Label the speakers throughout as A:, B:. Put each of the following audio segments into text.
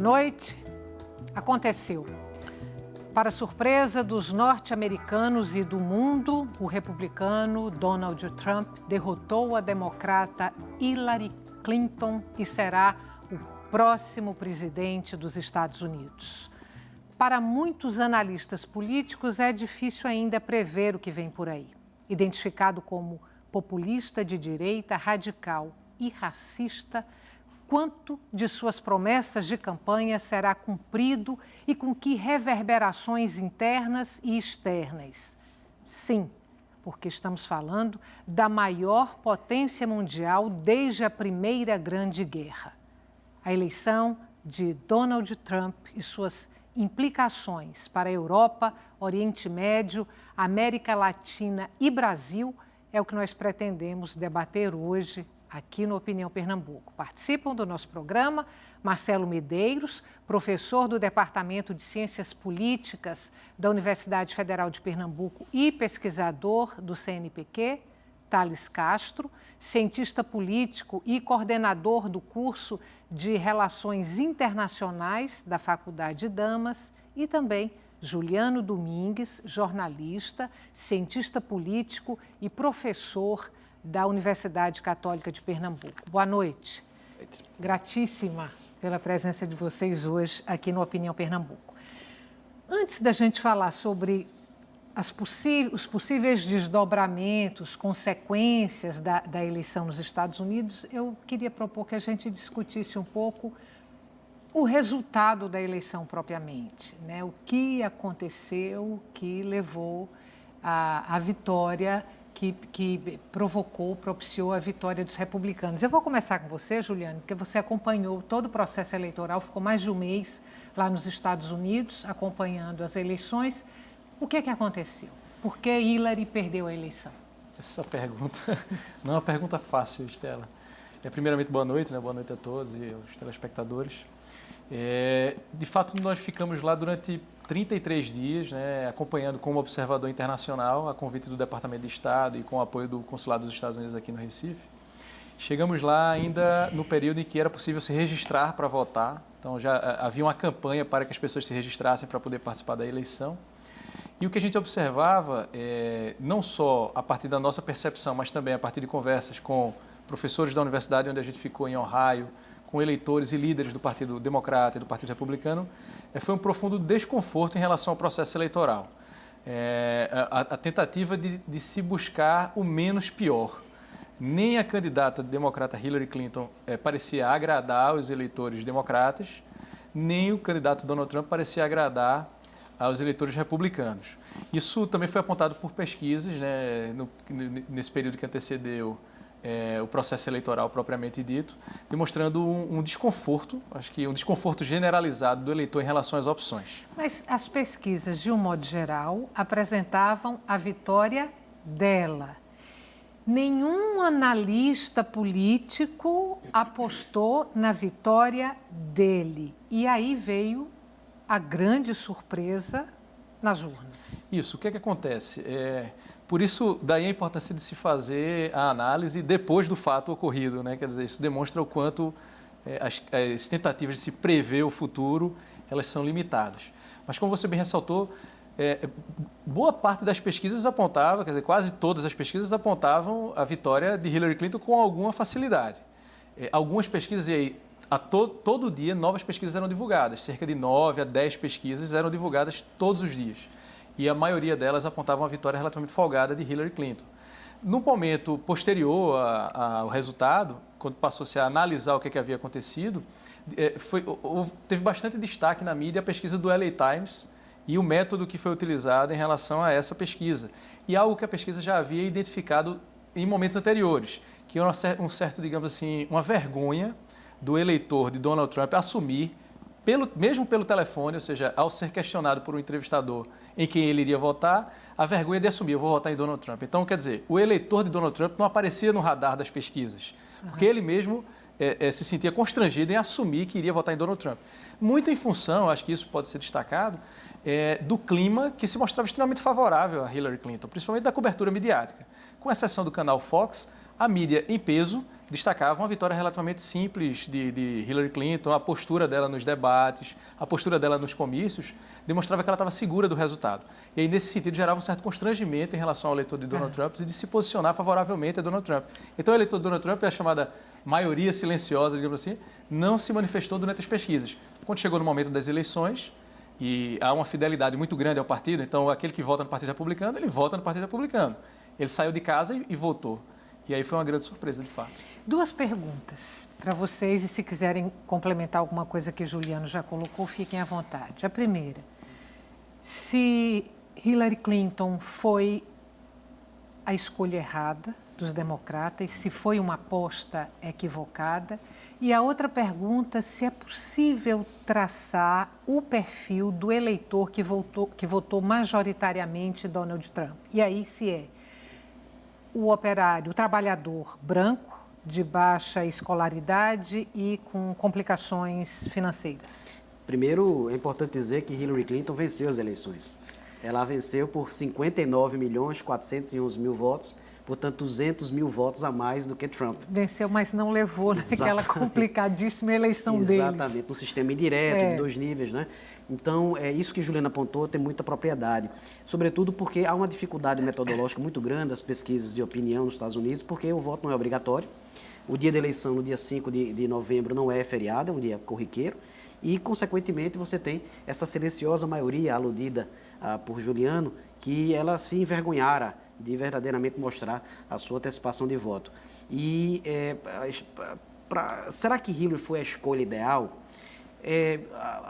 A: noite. Aconteceu. Para surpresa dos norte-americanos e do mundo, o republicano Donald Trump derrotou a democrata Hillary Clinton e será o próximo presidente dos Estados Unidos. Para muitos analistas políticos, é difícil ainda prever o que vem por aí. Identificado como populista de direita, radical e racista, quanto de suas promessas de campanha será cumprido e com que reverberações internas e externas? Sim, porque estamos falando da maior potência mundial desde a Primeira Grande Guerra. A eleição de Donald Trump e suas implicações para a Europa, Oriente Médio, América Latina e Brasil é o que nós pretendemos debater hoje aqui no Opinião Pernambuco. Participam do nosso programa Marcelo Medeiros, professor do Departamento de Ciências Políticas da Universidade Federal de Pernambuco e pesquisador do CNPq, Thales Castro, cientista político e coordenador do curso de Relações Internacionais da Faculdade Damas, e também Juliano Domingues, jornalista, cientista político e professor da Universidade Católica de Pernambuco. Boa noite. Gratíssima pela presença de vocês hoje aqui no Opinião Pernambuco. Antes da gente falar sobre os possíveis desdobramentos, consequências da eleição nos Estados Unidos, eu queria propor que a gente discutisse um pouco o resultado da eleição propriamente, né? O que aconteceu que levou à vitória que propiciou a vitória dos republicanos. Eu vou começar com você, Juliano, porque você acompanhou todo o processo eleitoral, ficou mais de um mês lá nos Estados Unidos, acompanhando as eleições. O que aconteceu? Por que Hillary perdeu a eleição?
B: Essa pergunta não é uma pergunta fácil, Estela. Primeiramente, boa noite, né? Boa noite a todos e aos telespectadores. De fato, nós ficamos lá durante 33 dias, né, acompanhando como observador internacional, a convite do Departamento de Estado e com o apoio do Consulado dos Estados Unidos aqui no Recife. Chegamos lá ainda no período em que era possível se registrar para votar, então já havia uma campanha para que as pessoas se registrassem para poder participar da eleição. E o que a gente observava, não só a partir da nossa percepção, mas também a partir de conversas com professores da universidade onde a gente ficou em Ohio, com eleitores e líderes do Partido Democrata e do Partido Republicano, foi um profundo desconforto em relação ao processo eleitoral. A tentativa de se buscar o menos pior. Nem a candidata democrata Hillary Clinton parecia agradar os eleitores democratas, nem o candidato Donald Trump parecia agradar aos eleitores republicanos. Isso também foi apontado por pesquisas, né, nesse período que antecedeu o processo eleitoral propriamente dito, demonstrando um desconforto, acho que um desconforto generalizado do eleitor em relação às opções.
A: Mas as pesquisas, de um modo geral, apresentavam a vitória dela. Nenhum analista político apostou na vitória dele. E aí veio a grande surpresa nas urnas.
B: Isso, o que acontece? Por isso, daí a importância de se fazer a análise depois do fato ocorrido, né? Quer dizer, isso demonstra o quanto as tentativas de se prever o futuro, elas são limitadas. Mas como você bem ressaltou, boa parte das pesquisas apontava, quer dizer, quase todas as pesquisas apontavam a vitória de Hillary Clinton com alguma facilidade. Algumas pesquisas, e aí, todo dia, novas pesquisas eram divulgadas, cerca de 9 a 10 pesquisas eram divulgadas todos os dias. E a maioria delas apontavam uma vitória relativamente folgada de Hillary Clinton. No momento posterior ao resultado, quando passou-se a analisar o que havia acontecido, teve bastante destaque na mídia a pesquisa do LA Times e o método que foi utilizado em relação a essa pesquisa. E algo que a pesquisa já havia identificado em momentos anteriores, que era um certo, digamos assim, uma vergonha do eleitor de Donald Trump assumir, mesmo pelo telefone, ou seja, ao ser questionado por um entrevistador em quem ele iria votar, a vergonha de assumir, eu vou votar em Donald Trump. Então, quer dizer, o eleitor de Donald Trump não aparecia no radar das pesquisas, porque ele mesmo se sentia constrangido em assumir que iria votar em Donald Trump. Muito em função, acho que isso pode ser destacado, do clima que se mostrava extremamente favorável a Hillary Clinton, principalmente da cobertura midiática. Com exceção do canal Fox, a mídia em peso destacava uma vitória relativamente simples de Hillary Clinton, a postura dela nos debates, a postura dela nos comícios, demonstrava que ela estava segura do resultado. E aí, nesse sentido, gerava um certo constrangimento em relação ao eleitor de Donald Trump e de se posicionar favoravelmente a Donald Trump. Então, o eleitor de Donald Trump, a chamada maioria silenciosa, digamos assim, não se manifestou durante as pesquisas. Quando chegou no momento das eleições, e há uma fidelidade muito grande ao partido, então aquele que vota no Partido Republicano, ele vota no Partido Republicano. Ele saiu de casa e votou. E aí foi uma grande surpresa, de fato.
A: Duas perguntas para vocês, e se quiserem complementar alguma coisa que Juliano já colocou, fiquem à vontade. A primeira, se Hillary Clinton foi a escolha errada dos democratas, se foi uma aposta equivocada. E a outra pergunta, se é possível traçar o perfil do eleitor que votou majoritariamente Donald Trump. E aí, se é o operário, o trabalhador branco, de baixa escolaridade e com complicações financeiras.
C: Primeiro, é importante dizer que Hillary Clinton venceu as eleições. Ela venceu por 59.411.000 votos, portanto, 200 mil votos a mais do que Trump.
A: Venceu, mas não levou naquela complicadíssima eleição deles.
C: Exatamente, no sistema indireto, de 2 níveis, né? Então, é isso que Juliana apontou, tem muita propriedade. Sobretudo porque há uma dificuldade metodológica muito grande das pesquisas de opinião nos Estados Unidos, porque o voto não é obrigatório. O dia da eleição, no dia 5 de novembro, não é feriado, é um dia corriqueiro. E, consequentemente, você tem essa silenciosa maioria aludida por Juliano, que ela se envergonhara de verdadeiramente mostrar a sua antecipação de voto. E será que Hillary foi a escolha ideal?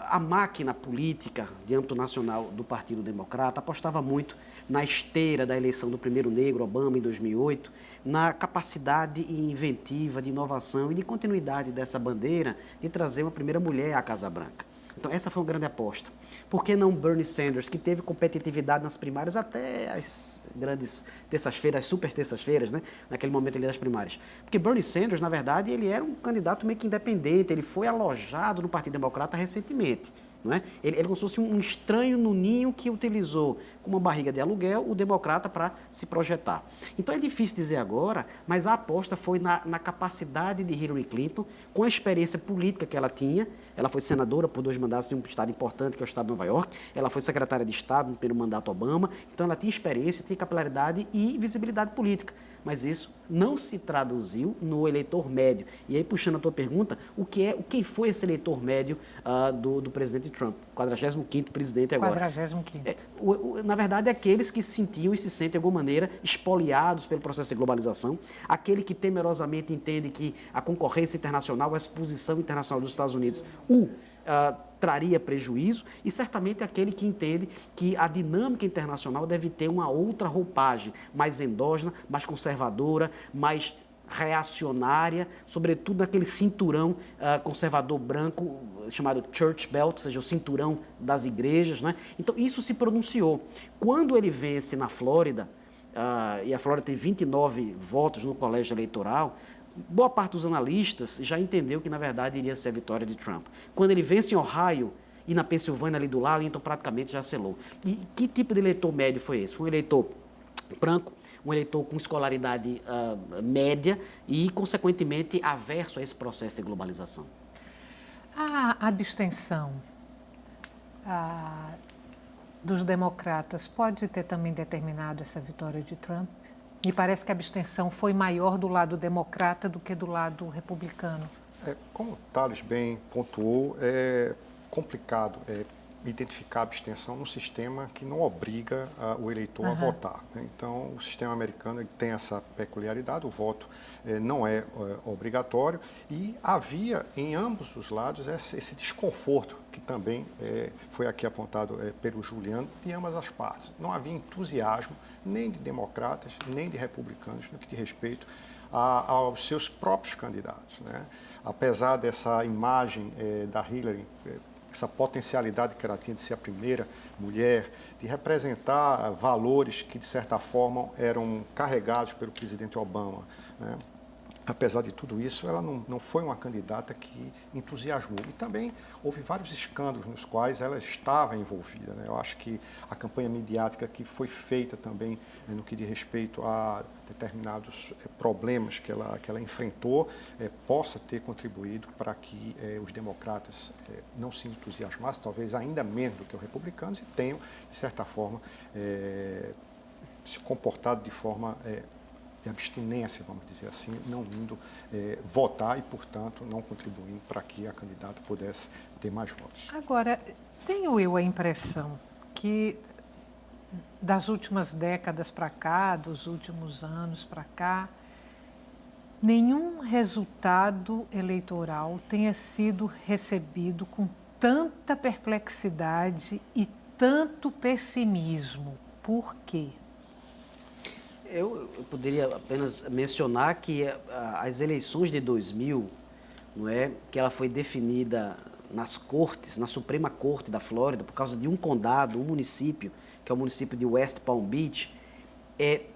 C: A máquina política de âmbito nacional do Partido Democrata apostava muito na esteira da eleição do primeiro negro, Obama, em 2008, na capacidade inventiva de inovação e de continuidade dessa bandeira de trazer uma primeira mulher à Casa Branca. Então, essa foi uma grande aposta. Por que não Bernie Sanders, que teve competitividade nas primárias até as grandes terças-feiras, as super terças-feiras, né? Naquele momento ali das primárias. Porque Bernie Sanders, na verdade, ele era um candidato meio que independente, ele foi alojado no Partido Democrata recentemente. Não é? Ele como se fosse um estranho no ninho que utilizou como uma barriga de aluguel o democrata para se projetar. Então é difícil dizer agora, mas a aposta foi na capacidade de Hillary Clinton, com a experiência política que ela tinha. Ela foi senadora por 2 mandatos de um estado importante, que é o estado de Nova York. Ela foi secretária de Estado no primeiro mandato Obama. Então ela tinha experiência, tinha capilaridade e visibilidade política. Mas isso não se traduziu no eleitor médio. E aí, puxando a tua pergunta, quem foi esse eleitor médio do presidente Trump? 45º presidente agora.
A: 45º.
C: Na verdade, é aqueles que se sentiam e se sentem, de alguma maneira, espoliados pelo processo de globalização, aquele que temerosamente entende que a concorrência internacional, a exposição internacional dos Estados Unidos, traria prejuízo, e certamente aquele que entende que a dinâmica internacional deve ter uma outra roupagem, mais endógena, mais conservadora, mais reacionária, sobretudo naquele cinturão conservador branco chamado Church Belt, ou seja, o cinturão das igrejas, né? Então, isso se pronunciou. Quando ele vence na Flórida, e a Flórida tem 29 votos no colégio eleitoral, boa parte dos analistas já entendeu que, na verdade, iria ser a vitória de Trump. Quando ele vence em Ohio e na Pensilvânia ali do lado, então praticamente já selou. E que tipo de eleitor médio foi esse? Foi um eleitor branco, um eleitor com escolaridade média e, consequentemente, averso a esse processo de globalização.
A: A abstenção dos democratas pode ter também determinado essa vitória de Trump? Me parece que a abstenção foi maior do lado democrata do que do lado republicano.
D: Como o Thales bem pontuou, é complicado identificar a abstenção num sistema que não obriga o eleitor a votar, né? Então, o sistema americano tem essa peculiaridade, o voto não é obrigatório, e havia em ambos os lados esse desconforto, que também foi aqui apontado pelo Juliano, de ambas as partes. Não havia entusiasmo nem de democratas, nem de republicanos no que diz respeito aos seus próprios candidatos, né? Apesar dessa imagem da Hillary, essa potencialidade que ela tinha de ser a primeira mulher, de representar valores que, de certa forma, eram carregados pelo presidente Obama, né? apesar de tudo isso, ela não foi uma candidata que entusiasmou. E também houve vários escândalos nos quais ela estava envolvida, né? Eu acho que a campanha midiática que foi feita também, no que diz respeito a determinados problemas que ela enfrentou, possa ter contribuído para que os democratas não se entusiasmassem, talvez ainda menos do que os republicanos, e tenham, de certa forma, se comportado de forma de abstinência, vamos dizer assim, não indo votar e, portanto, não contribuindo para que a candidata pudesse ter mais votos.
A: Agora, tenho eu a impressão que das últimas décadas para cá, dos últimos anos para cá, nenhum resultado eleitoral tenha sido recebido com tanta perplexidade e tanto pessimismo. Por quê?
C: Eu poderia apenas mencionar que as eleições de 2000, não é, que ela foi definida nas cortes, na Suprema Corte da Flórida, por causa de um condado, um município, que é o município de West Palm Beach,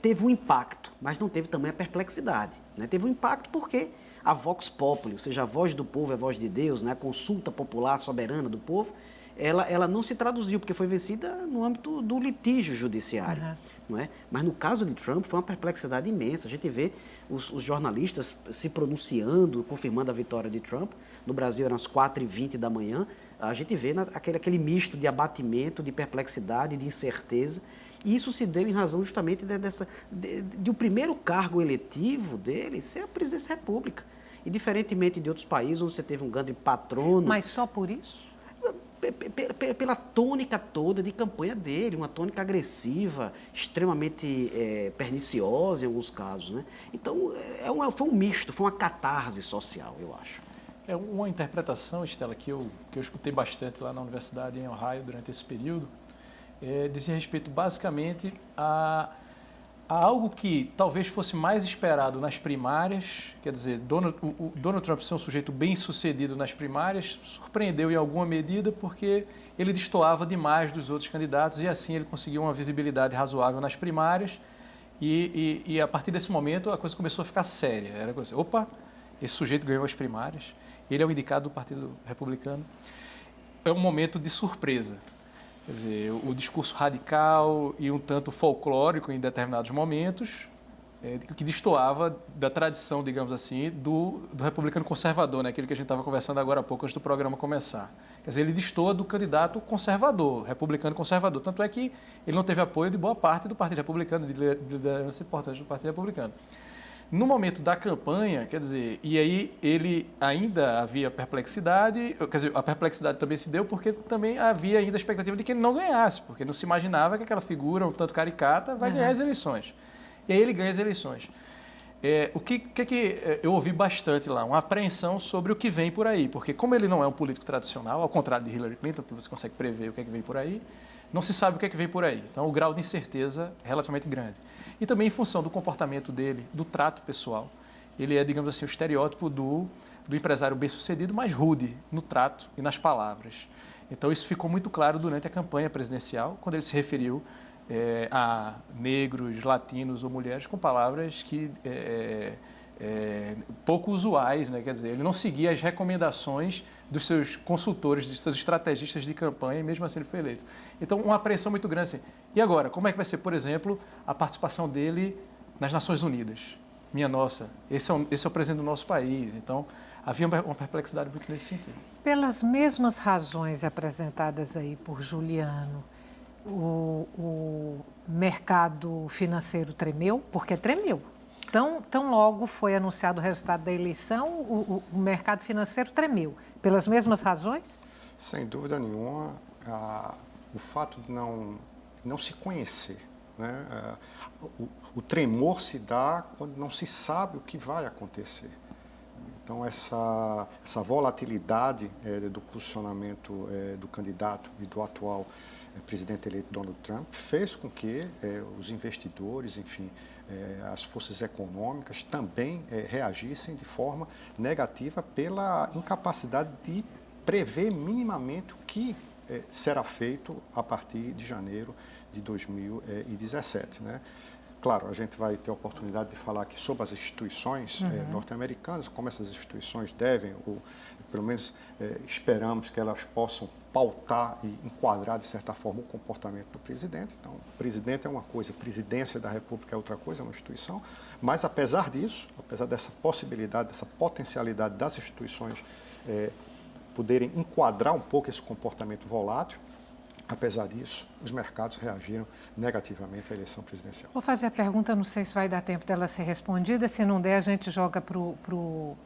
C: teve um impacto, mas não teve também a perplexidade, né? Teve um impacto porque a Vox Populi, ou seja, a voz do povo é a voz de Deus, né? A consulta popular soberana do povo, ela não se traduziu, porque foi vencida no âmbito do litígio judiciário.
A: Uhum.
C: Não é? Mas no caso de Trump foi uma perplexidade imensa. A gente vê os jornalistas se pronunciando, confirmando a vitória de Trump. No Brasil eram as 4h20 da manhã. A gente vê aquele misto de abatimento, de perplexidade, de incerteza. E isso se deu em razão justamente de o primeiro cargo eletivo dele ser a presidência da República. E diferentemente de outros países onde você teve um grande patrono...
A: Mas só por isso?
C: Pela tônica toda de campanha dele, uma tônica agressiva, extremamente perniciosa em alguns casos, né? Então, foi um misto, foi uma catarse social, eu acho.
B: É uma interpretação, Estela, que eu escutei bastante lá na universidade em Ohio durante esse período, dizia respeito basicamente a algo que talvez fosse mais esperado nas primárias, quer dizer, o Donald Trump ser um sujeito bem sucedido nas primárias, surpreendeu em alguma medida porque ele destoava demais dos outros candidatos e assim ele conseguiu uma visibilidade razoável nas primárias e a partir desse momento a coisa começou a ficar séria. Era coisa assim, opa, esse sujeito ganhou as primárias, ele é o indicado do Partido Republicano. É um momento de surpresa. Quer dizer, o discurso radical e um tanto folclórico em determinados momentos, que destoava da tradição, digamos assim, do republicano conservador, né? Aquele que a gente estava conversando agora há pouco, antes do programa começar. Quer dizer, ele destoa do candidato conservador, republicano conservador. Tanto é que ele não teve apoio de boa parte do Partido Republicano, de liderança importante do Partido Republicano. No momento da campanha, quer dizer, e aí ele ainda havia perplexidade, quer dizer, a perplexidade também se deu porque também havia ainda a expectativa de que ele não ganhasse, porque não se imaginava que aquela figura, um tanto caricata, vai ganhar as eleições. E aí ele ganha as eleições. O que eu ouvi bastante lá? Uma apreensão sobre o que vem por aí, porque como ele não é um político tradicional, ao contrário de Hillary Clinton, que você consegue prever o que é que vem por aí, não se sabe o que é que vem por aí. Então, o grau de incerteza é relativamente grande. E também em função do comportamento dele, do trato pessoal. Ele é, digamos assim, o estereótipo do empresário bem-sucedido, mas rude no trato e nas palavras. Então, isso ficou muito claro durante a campanha presidencial, quando ele se referiu a negros, latinos ou mulheres com palavras que pouco usuais, né? Quer dizer, ele não seguia as recomendações dos seus consultores, dos seus estrategistas de campanha, e mesmo assim ele foi eleito. Então, uma apreensão muito grande assim. E agora, como é que vai ser, por exemplo, a participação dele nas Nações Unidas? Minha nossa, esse é o presidente do nosso país. Então, havia uma perplexidade muito nesse sentido.
A: Pelas mesmas razões apresentadas aí por Juliano, o mercado financeiro tremeu, porque tremeu. Tão logo foi anunciado o resultado da eleição, o mercado financeiro tremeu. Pelas mesmas razões?
D: Sem dúvida nenhuma, o fato de não se conhecer, né? O tremor se dá quando não se sabe o que vai acontecer. Então, essa volatilidade do posicionamento do candidato e do atual presidente eleito Donald Trump fez com que os investidores, enfim, as forças econômicas também reagissem de forma negativa pela incapacidade de prever minimamente o que será feito a partir de janeiro de 2017, né? claro, a gente vai ter a oportunidade de falar aqui sobre as instituições norte-americanas, como essas instituições devem, ou pelo menos esperamos que elas possam pautar e enquadrar, de certa forma, o comportamento do presidente. Então, o presidente é uma coisa, a presidência da República é outra coisa, é uma instituição. Mas, apesar disso, apesar dessa possibilidade, dessa potencialidade das instituições poderem enquadrar um pouco esse comportamento volátil, apesar disso, os mercados reagiram negativamente à eleição presidencial.
A: Vou fazer a pergunta, não sei se vai dar tempo dela ser respondida. Se não der, a gente joga para o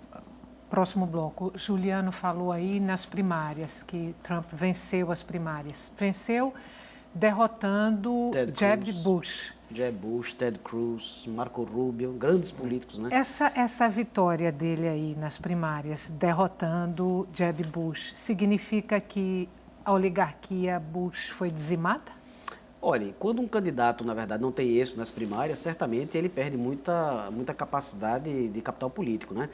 A: próximo bloco. Juliano falou aí nas primárias, que Trump venceu as primárias. Venceu derrotando Jeb Bush.
C: Jeb Bush, Ted Cruz, Marco Rubio, grandes políticos, né?
A: Essa vitória dele aí nas primárias, derrotando Jeb Bush, significa que a oligarquia Bush foi dizimada?
C: Olha, quando um candidato, na verdade, não tem êxito nas primárias, certamente ele perde muita capacidade de capital político, né?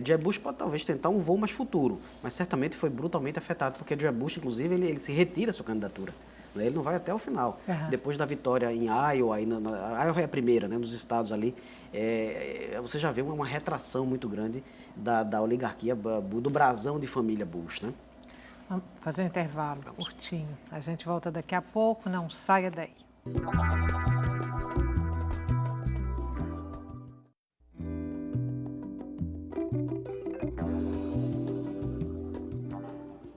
C: Jeb Bush pode talvez tentar um voo mais futuro, mas certamente foi brutalmente afetado, porque Jeb Bush, inclusive, ele se retira da sua candidatura. Ele não vai até o final. Depois da vitória em Iowa, Iowa é a primeira, né, nos estados ali, você já vê uma retração muito grande da oligarquia, do brasão de família Bush, né?
A: Vamos fazer um intervalo curtinho. A gente volta daqui a pouco, não saia daí.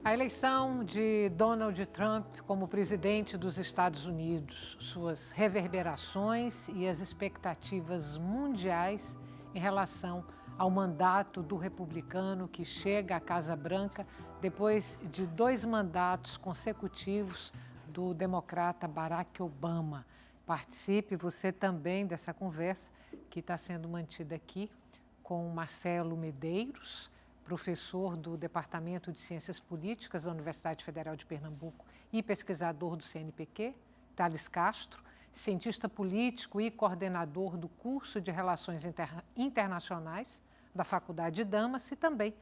A: A eleição de Donald Trump como presidente dos Estados Unidos, suas reverberações e as expectativas mundiais em relação ao mandato do republicano que chega à Casa Branca depois de 2 mandatos consecutivos do democrata Barack Obama. Participe você também dessa conversa que está sendo mantida aqui com Marcelo Medeiros, professor do Departamento de Ciências Políticas da Universidade Federal de Pernambuco e pesquisador do CNPq, Thales Castro, cientista político e coordenador do curso de Relações Internacionais da Faculdade Damas, e também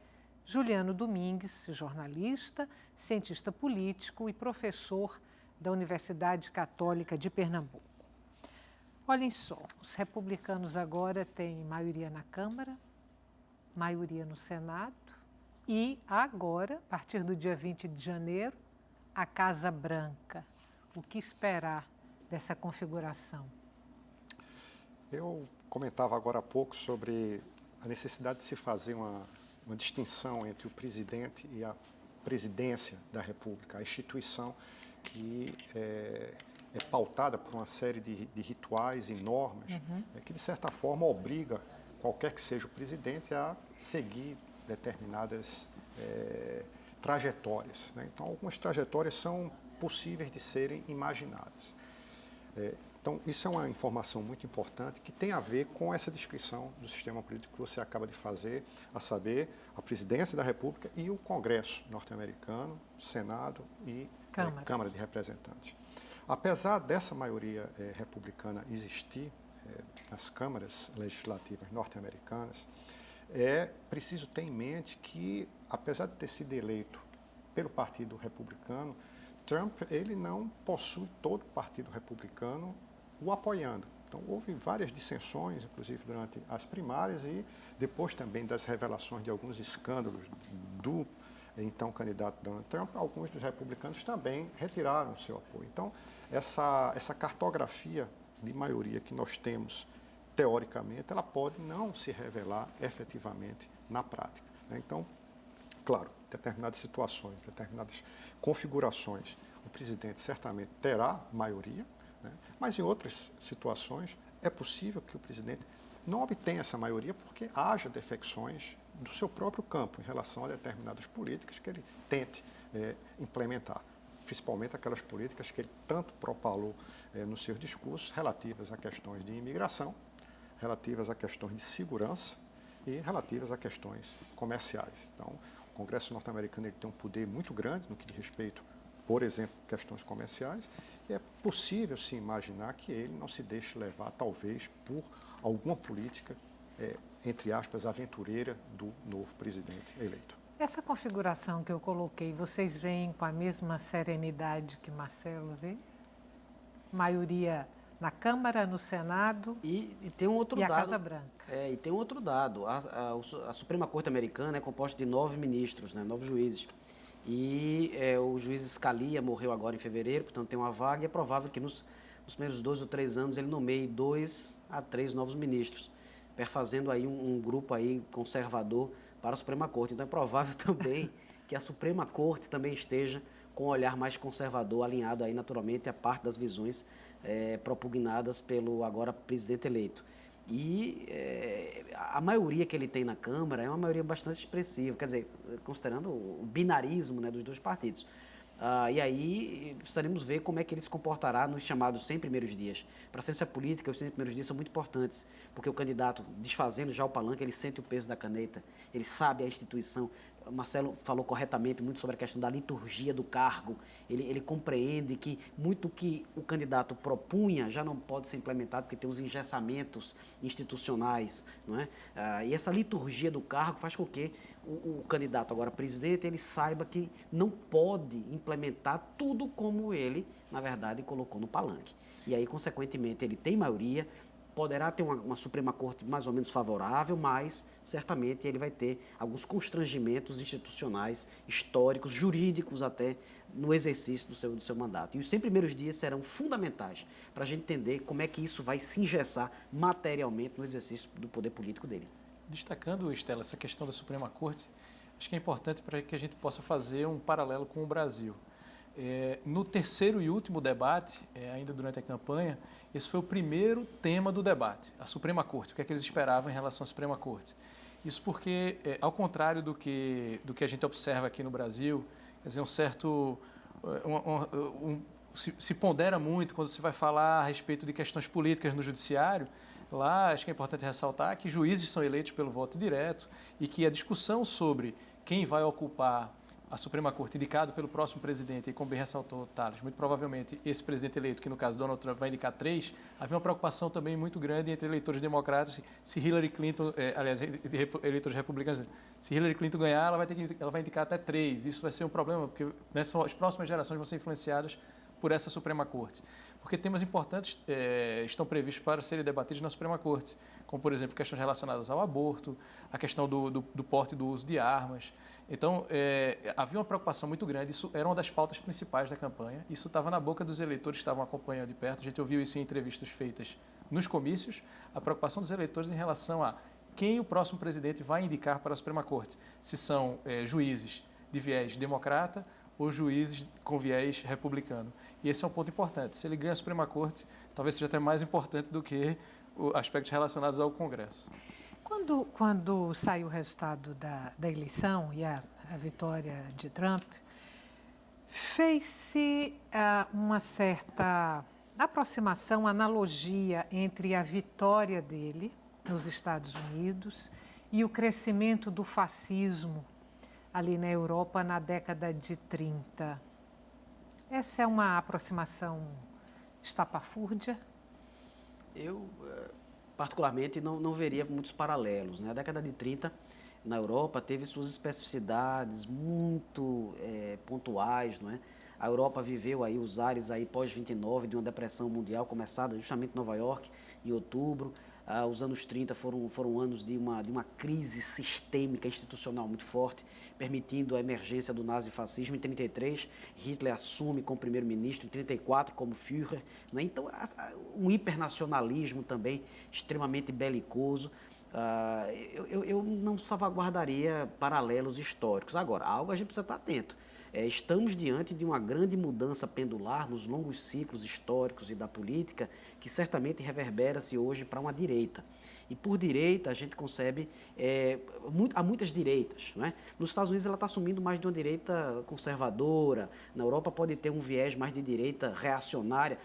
A: Juliano Domingues, jornalista, cientista político e professor da Universidade Católica de Pernambuco. Olhem só, os republicanos agora têm maioria na Câmara, maioria no Senado e agora, a partir do dia 20 de janeiro, a Casa Branca. O que esperar dessa configuração?
D: Eu comentava agora há pouco sobre a necessidade de se fazer uma distinção entre o presidente e a presidência da República, a instituição que é pautada por uma série de rituais e normas que, de certa forma, obriga qualquer que seja o presidente a seguir determinadas trajetórias, né? Então, algumas trajetórias são possíveis de serem imaginadas. Então, isso é uma informação muito importante que tem a ver com essa descrição do sistema político que você acaba de fazer, a saber, a presidência da República e o Congresso norte-americano, Senado e Câmara de Representantes. Apesar dessa maioria republicana existir nas câmaras legislativas norte-americanas, é preciso ter em mente que, apesar de ter sido eleito pelo Partido Republicano, Trump ele não possui todo o Partido Republicano o apoiando. Então, houve várias dissensões, inclusive durante as primárias e depois também das revelações de alguns escândalos do então candidato Donald Trump, alguns dos republicanos também retiraram o seu apoio. Então, essa cartografia de maioria que nós temos, teoricamente, ela pode não se revelar efetivamente na prática, né? Então, claro, em determinadas situações, determinadas configurações, o presidente certamente terá maioria, né? Mas em outras situações é possível que o presidente não obtenha essa maioria porque haja defecções do seu próprio campo em relação a determinadas políticas que ele tente implementar, principalmente aquelas políticas que ele tanto propalou nos seus discursos relativas a questões de imigração, relativas a questões de segurança e relativas a questões comerciais. Então, o Congresso norte-americano ele tem um poder muito grande no que diz respeito, por exemplo, questões comerciais, e é possível se imaginar que ele não se deixe levar, talvez, por alguma política, entre aspas, aventureira do novo presidente eleito.
A: Essa configuração que eu coloquei, vocês veem com a mesma serenidade que Marcelo vê? Maioria na Câmara, no Senado
C: E tem um outro
A: e a
C: dado.
A: Casa Branca.
C: E tem um outro dado. A Suprema Corte Americana é composta de 9 ministros, né, 9 juízes. E o juiz Scalia morreu agora em fevereiro, portanto tem uma vaga e é provável que nos primeiros 2 ou 3 anos ele nomeie 2 a 3 novos ministros, perfazendo aí um grupo aí conservador para a Suprema Corte. Então é provável também que a Suprema Corte também esteja com um olhar mais conservador, alinhado aí naturalmente à parte das visões propugnadas pelo agora presidente eleito. E a maioria que ele tem na Câmara é uma maioria bastante expressiva, quer dizer, considerando o binarismo, né, dos dois partidos. E aí precisaremos ver como é que ele se comportará nos chamados 100 primeiros dias. Para a ciência política, os 100 primeiros dias são muito importantes, porque o candidato, desfazendo já o palanque, ele sente o peso da caneta, ele sabe a instituição. O Marcelo falou corretamente muito sobre a questão da liturgia do cargo. Ele compreende que muito que o candidato propunha já não pode ser implementado porque tem os engessamentos institucionais, não é? E essa liturgia do cargo faz com que o candidato agora presidente ele saiba que não pode implementar tudo como ele, na verdade, colocou no palanque. E aí, consequentemente, ele tem maioria, poderá ter uma Suprema Corte mais ou menos favorável, mas certamente ele vai ter alguns constrangimentos institucionais, históricos, jurídicos até, no exercício do seu mandato. E os 100 primeiros dias serão fundamentais para a gente entender como é que isso vai se engessar materialmente no exercício do poder político dele.
B: Destacando, Estela, essa questão da Suprema Corte, acho que é importante para que a gente possa fazer um paralelo com o Brasil. No terceiro e último debate, ainda durante a campanha, esse foi o primeiro tema do debate, a Suprema Corte, o que é que eles esperavam em relação à Suprema Corte. Isso porque, ao contrário do que a gente observa aqui no Brasil, quer dizer, se pondera muito quando se vai falar a respeito de questões políticas no judiciário. Lá, acho que é importante ressaltar que juízes são eleitos pelo voto direto e que a discussão sobre quem vai ocupar a Suprema Corte, indicado pelo próximo presidente, e como bem ressaltou Thales, muito provavelmente esse presidente eleito, que no caso Donald Trump vai indicar 3, havia uma preocupação também muito grande entre eleitores democratas, se Hillary Clinton, eleitores republicanos, se Hillary Clinton ganhar, ela vai indicar até 3. Isso vai ser um problema, porque as próximas gerações vão ser influenciadas por essa Suprema Corte. Porque temas importantes estão previstos para serem debatidos na Suprema Corte, como, por exemplo, questões relacionadas ao aborto, a questão do porte e do uso de armas. Então, havia uma preocupação muito grande, isso era uma das pautas principais da campanha, isso estava na boca dos eleitores que estavam acompanhando de perto, a gente ouviu isso em entrevistas feitas nos comícios, a preocupação dos eleitores em relação a quem o próximo presidente vai indicar para a Suprema Corte, se são juízes de viés democrata ou juízes com viés republicano. E esse é um ponto importante. Se ele ganha a Suprema Corte, talvez seja até mais importante do que aspectos relacionados ao Congresso.
A: Quando saiu o resultado da eleição e a vitória de Trump, fez-se uma certa aproximação, analogia entre a vitória dele nos Estados Unidos e o crescimento do fascismo ali na Europa na década de 30. Essa é uma aproximação estapafúrdia?
C: Eu, particularmente, não veria muitos paralelos, né? A década de 30, na Europa, teve suas especificidades muito pontuais, não é? A Europa viveu aí os ares aí pós-29 de uma depressão mundial começada justamente em Nova York, em outubro. Os anos 30 foram anos de uma crise sistêmica institucional muito forte, permitindo a emergência do nazifascismo. Em 33, Hitler assume como primeiro-ministro, em 34 como Führer, né? Então, um hipernacionalismo também extremamente belicoso. Eu não salvaguardaria paralelos históricos. Agora, algo a gente precisa estar atento. Estamos diante de uma grande mudança pendular nos longos ciclos históricos e da política que certamente reverbera-se hoje para uma direita. E por direita a gente concebe, há muitas direitas, não é? Nos Estados Unidos ela está assumindo mais de uma direita conservadora, na Europa pode ter um viés mais de direita reacionária.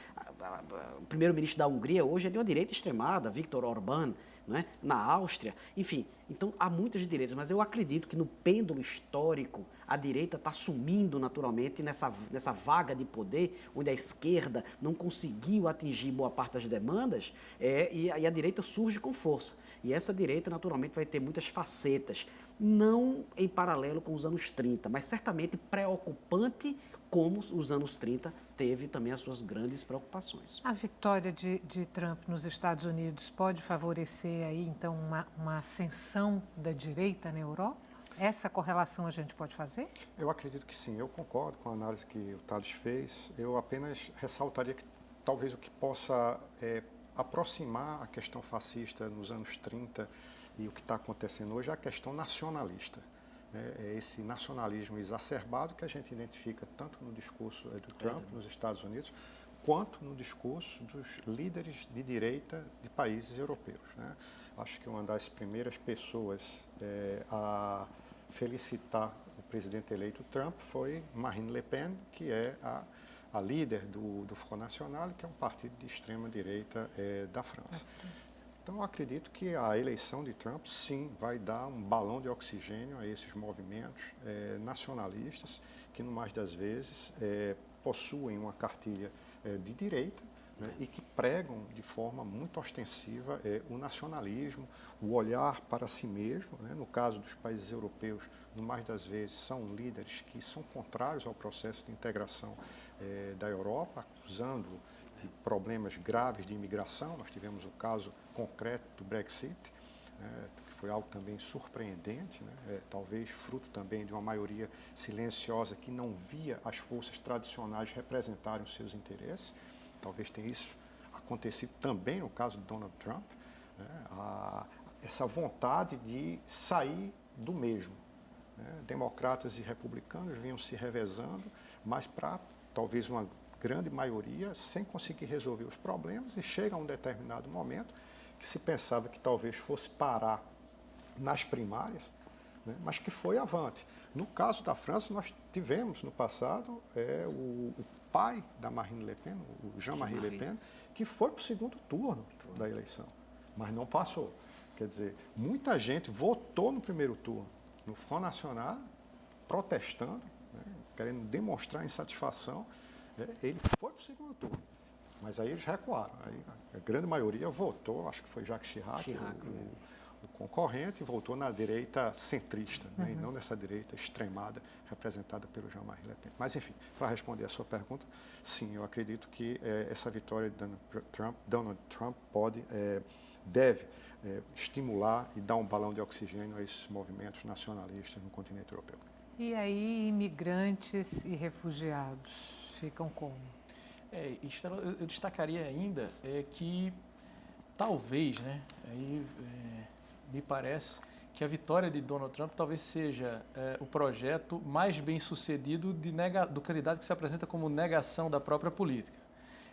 C: O primeiro-ministro da Hungria hoje é de uma direita extremada, Viktor Orbán, não é? Na Áustria, enfim. Então há muitas direitas, mas eu acredito que no pêndulo histórico a direita está sumindo naturalmente nessa vaga de poder, onde a esquerda não conseguiu atingir boa parte das demandas, e a direita surge com força. E essa direita, naturalmente, vai ter muitas facetas, não em paralelo com os anos 30, mas certamente preocupante como os anos 30 teve também as suas grandes preocupações.
A: A vitória de Trump nos Estados Unidos pode favorecer aí, então, uma ascensão da direita na Europa? Essa correlação a gente pode fazer?
D: Eu acredito que sim, eu concordo com a análise que o Thales fez. Eu apenas ressaltaria que talvez o que possa aproximar a questão fascista nos anos 30 e o que está acontecendo hoje é a questão nacionalista. É esse nacionalismo exacerbado que a gente identifica tanto no discurso do Trump nos Estados Unidos, quanto no discurso dos líderes de direita de países europeus, né? Acho que uma das primeiras pessoas a felicitar o presidente eleito Trump foi Marine Le Pen, que é a líder do Front National, que é um partido de extrema-direita da França. Então, eu acredito que a eleição de Trump, sim, vai dar um balão de oxigênio a esses movimentos nacionalistas, que, no mais das vezes, possuem uma cartilha de direita, né, e que pregam de forma muito ostensiva o nacionalismo, o olhar para si mesmo. Né? No caso dos países europeus, no mais das vezes, são líderes que são contrários ao processo de integração da Europa, acusando de problemas graves de imigração. Nós tivemos o caso concreto do Brexit, que foi algo também surpreendente, né? Talvez fruto também de uma maioria silenciosa que não via as forças tradicionais representarem os seus interesses. Talvez tenha isso acontecido também no caso de Donald Trump, né? Essa vontade de sair do mesmo. Né? Democratas e republicanos vinham se revezando, mas para talvez uma grande maioria, sem conseguir resolver os problemas, e chega a um determinado momento que se pensava que talvez fosse parar nas primárias, né, mas que foi avante. No caso da França, nós tivemos no passado o pai da Marine Le Pen, o Jean-Marie Le Pen, que foi para o segundo turno da eleição, mas não passou. Quer dizer, muita gente votou no primeiro turno, no Front National, protestando, né, querendo demonstrar insatisfação. Ele foi para o segundo turno, mas aí eles recuaram. Aí a grande maioria votou, acho que foi Jacques Chirac, o concorrente, e votou na direita centrista, né, e não nessa direita extremada representada pelo Jean-Marie Le Pen. Mas, enfim, para responder a sua pergunta, sim, eu acredito que essa vitória de Donald Trump deve estimular e dar um balão de oxigênio a esses movimentos nacionalistas no continente europeu.
A: E aí, imigrantes e refugiados ficam como?
B: Estela, eu destacaria ainda que talvez, né, me parece que a vitória de Donald Trump talvez seja o projeto mais bem sucedido do candidato que se apresenta como negação da própria política.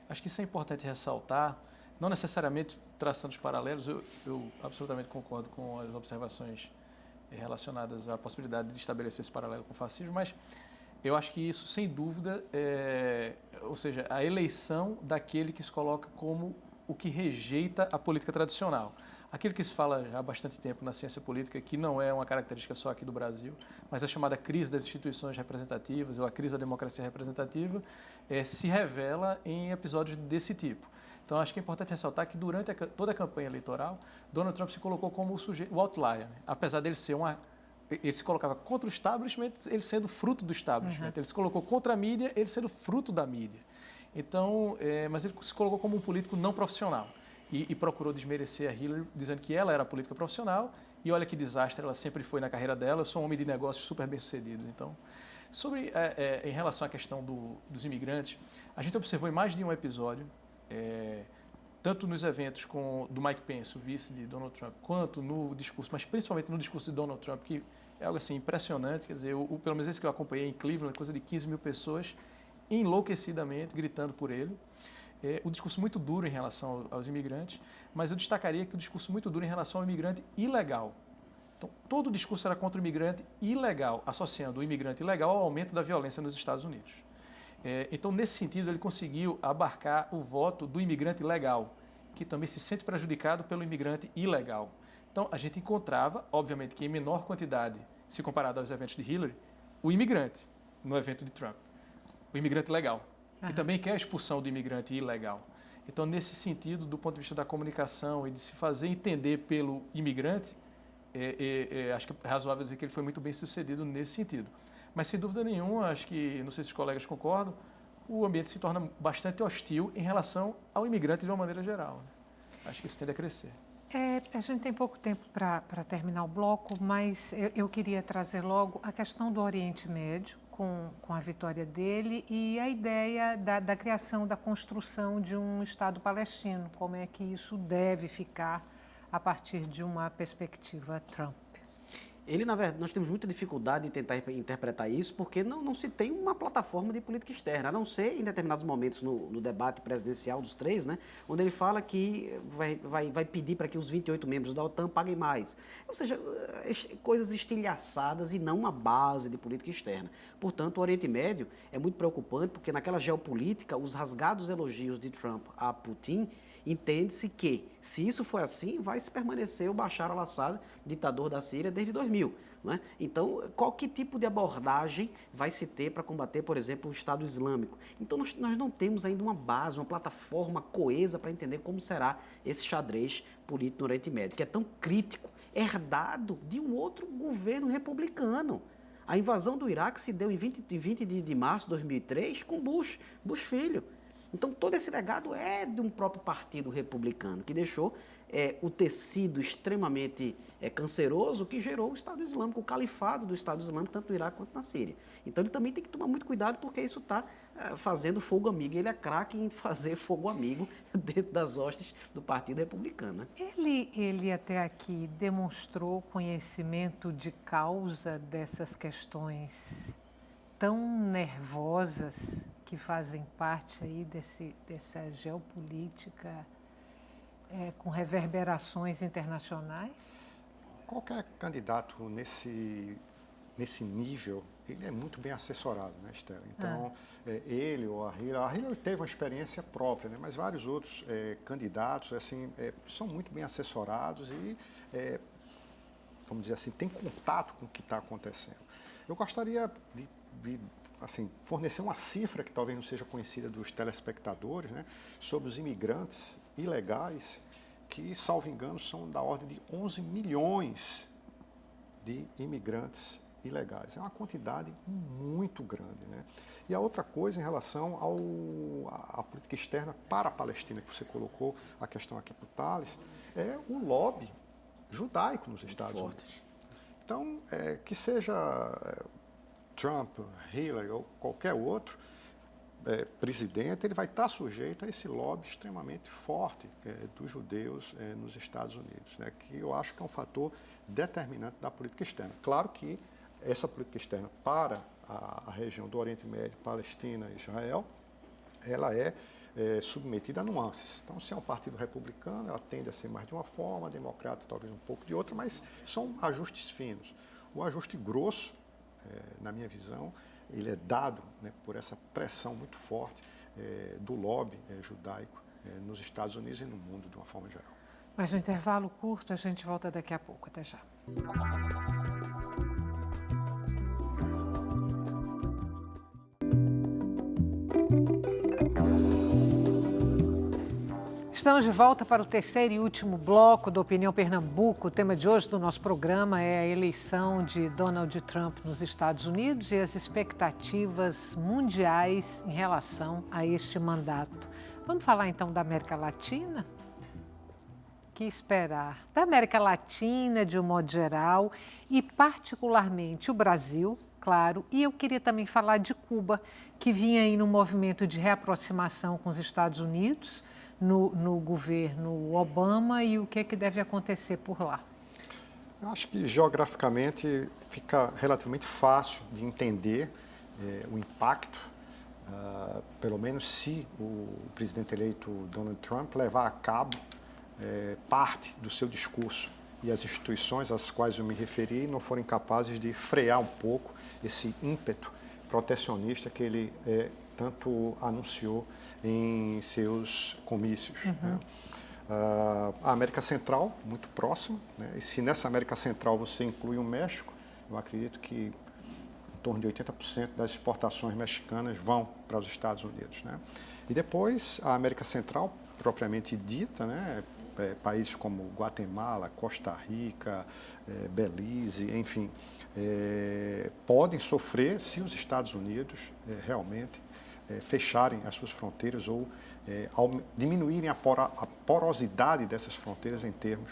B: Acho que isso é importante ressaltar, não necessariamente traçando os paralelos, eu absolutamente concordo com as observações relacionadas à possibilidade de estabelecer esse paralelo com o fascismo, mas eu acho que isso, sem dúvida, ou seja, a eleição daquele que se coloca como o que rejeita a política tradicional. Aquilo que se fala já há bastante tempo na ciência política, que não é uma característica só aqui do Brasil, mas a chamada crise das instituições representativas, ou a crise da democracia representativa, se revela em episódios desse tipo. Então, acho que é importante ressaltar que durante toda a campanha eleitoral, Donald Trump se colocou como o outlier, né? Apesar dele ser ele se colocava contra o establishment, ele sendo fruto do establishment. Ele se colocou contra a mídia, ele sendo fruto da mídia. Então, mas ele se colocou como um político não profissional e procurou desmerecer a Hillary, dizendo que ela era política profissional e olha que desastre ela sempre foi na carreira dela. Eu sou um homem de negócios super bem-sucedido. Então, em relação à questão dos imigrantes, a gente observou em mais de um episódio, tanto nos eventos do Mike Pence, o vice de Donald Trump, quanto no discurso, mas principalmente no discurso de Donald Trump, que é algo assim impressionante. Quer dizer, pelo menos esse que eu acompanhei em Cleveland, coisa de 15 mil pessoas enlouquecidamente gritando por ele. O discurso muito duro em relação aos imigrantes, mas eu destacaria que o discurso muito duro em relação ao imigrante ilegal. Então, todo o discurso era contra o imigrante ilegal, associando o imigrante ilegal ao aumento da violência nos Estados Unidos. Então, nesse sentido, ele conseguiu abarcar o voto do imigrante legal, que também se sente prejudicado pelo imigrante ilegal. Então, a gente encontrava, obviamente, que em menor quantidade, se comparado aos eventos de Hillary, o imigrante no evento de Trump. O imigrante legal, que também quer a expulsão do imigrante ilegal. Então, nesse sentido, do ponto de vista da comunicação e de se fazer entender pelo imigrante, acho que é razoável dizer que ele foi muito bem sucedido nesse sentido. Mas, sem dúvida nenhuma, acho que, não sei se os colegas concordam, o ambiente se torna bastante hostil em relação ao imigrante de uma maneira geral, né? Acho que isso tende a crescer.
A: A gente tem pouco tempo para terminar o bloco, mas eu queria trazer logo a questão do Oriente Médio, com a vitória dele, e a ideia da criação, da construção de um Estado palestino. Como é que isso deve ficar a partir de uma perspectiva Trump?
C: Ele, na verdade, nós temos muita dificuldade em tentar interpretar isso porque não se tem uma plataforma de política externa, a não ser em determinados momentos no debate presidencial dos três, né, onde ele fala que vai pedir para que os 28 membros da OTAN paguem mais. Ou seja, coisas estilhaçadas e não uma base de política externa. Portanto, o Oriente Médio é muito preocupante porque naquela geopolítica, os rasgados elogios de Trump a Putin, entende-se que, se isso for assim, vai se permanecer o Bashar al-Assad, ditador da Síria, desde 2000. Não é? Então, que tipo de abordagem vai se ter para combater, por exemplo, o Estado Islâmico? Então, nós não temos ainda uma base, uma plataforma coesa para entender como será esse xadrez político no Oriente Médio, que é tão crítico, herdado de um outro governo republicano. A invasão do Iraque se deu em 20 de março de 2003 com Bush filho. Então, todo esse legado é de um próprio partido republicano, que deixou o tecido extremamente canceroso que gerou o Estado Islâmico, o califado do Estado Islâmico, tanto no Iraque quanto na Síria. Então, ele também tem que tomar muito cuidado, porque isso está fazendo fogo amigo. Ele é craque em fazer fogo amigo dentro das hostes do Partido Republicano. Né?
A: Ele até aqui demonstrou conhecimento de causa dessas questões tão nervosas que fazem parte aí dessa geopolítica com reverberações internacionais?
D: Qualquer candidato nesse nível, ele é muito bem assessorado, né, Estela? Então, ele ou a Hillary teve uma experiência própria, né, mas vários outros candidatos assim, são muito bem assessorados e, vamos dizer assim, têm contato com o que está acontecendo. Eu gostaria de assim, fornecer uma cifra que talvez não seja conhecida dos telespectadores, né, sobre os imigrantes ilegais, que, salvo engano, são da ordem de 11 milhões de imigrantes ilegais. É uma quantidade muito grande. Né? E a outra coisa em relação à política externa para a Palestina, que você colocou a questão aqui para o Thales, é o lobby judaico nos Estados Unidos. Então, que seja Trump, Hillary ou qualquer outro presidente, ele vai estar sujeito a esse lobby extremamente forte dos judeus nos Estados Unidos, né, que eu acho que é um fator determinante da política externa. Claro que essa política externa para a região do Oriente Médio, Palestina e Israel, ela é submetida a nuances. Então, se é um partido republicano, ela tende a ser mais de uma forma, democrata talvez um pouco de outra, mas são ajustes finos. O ajuste grosso, na minha visão, ele é dado, né, por essa pressão muito forte do lobby judaico nos Estados Unidos e no mundo de uma forma geral.
A: Mas no intervalo curto, a gente volta daqui a pouco. Até já. Estamos de volta para o terceiro e último bloco do Opinião Pernambuco. O tema de hoje do nosso programa é a eleição de Donald Trump nos Estados Unidos e as expectativas mundiais em relação a este mandato. Vamos falar então da América Latina? O que esperar? Da América Latina, de um modo geral, e particularmente o Brasil, claro. E eu queria também falar de Cuba, que vinha aí num movimento de reaproximação com os Estados Unidos, no governo Obama, e o que é que deve acontecer por lá?
D: Eu acho que geograficamente fica relativamente fácil de entender o impacto, pelo menos se o presidente eleito Donald Trump levar a cabo parte do seu discurso e as instituições às quais eu me referi não forem capazes de frear um pouco esse ímpeto protecionista que ele tanto anunciou em seus comícios. Né? A América Central, muito próxima, né? E se nessa América Central você inclui o México, eu acredito que em torno de 80% das exportações mexicanas vão para os Estados Unidos. Né? E depois a América Central, propriamente dita, né? países como Guatemala, Costa Rica, Belize, enfim, podem sofrer se os Estados Unidos realmente fecharem as suas fronteiras ou diminuírem a porosidade dessas fronteiras em termos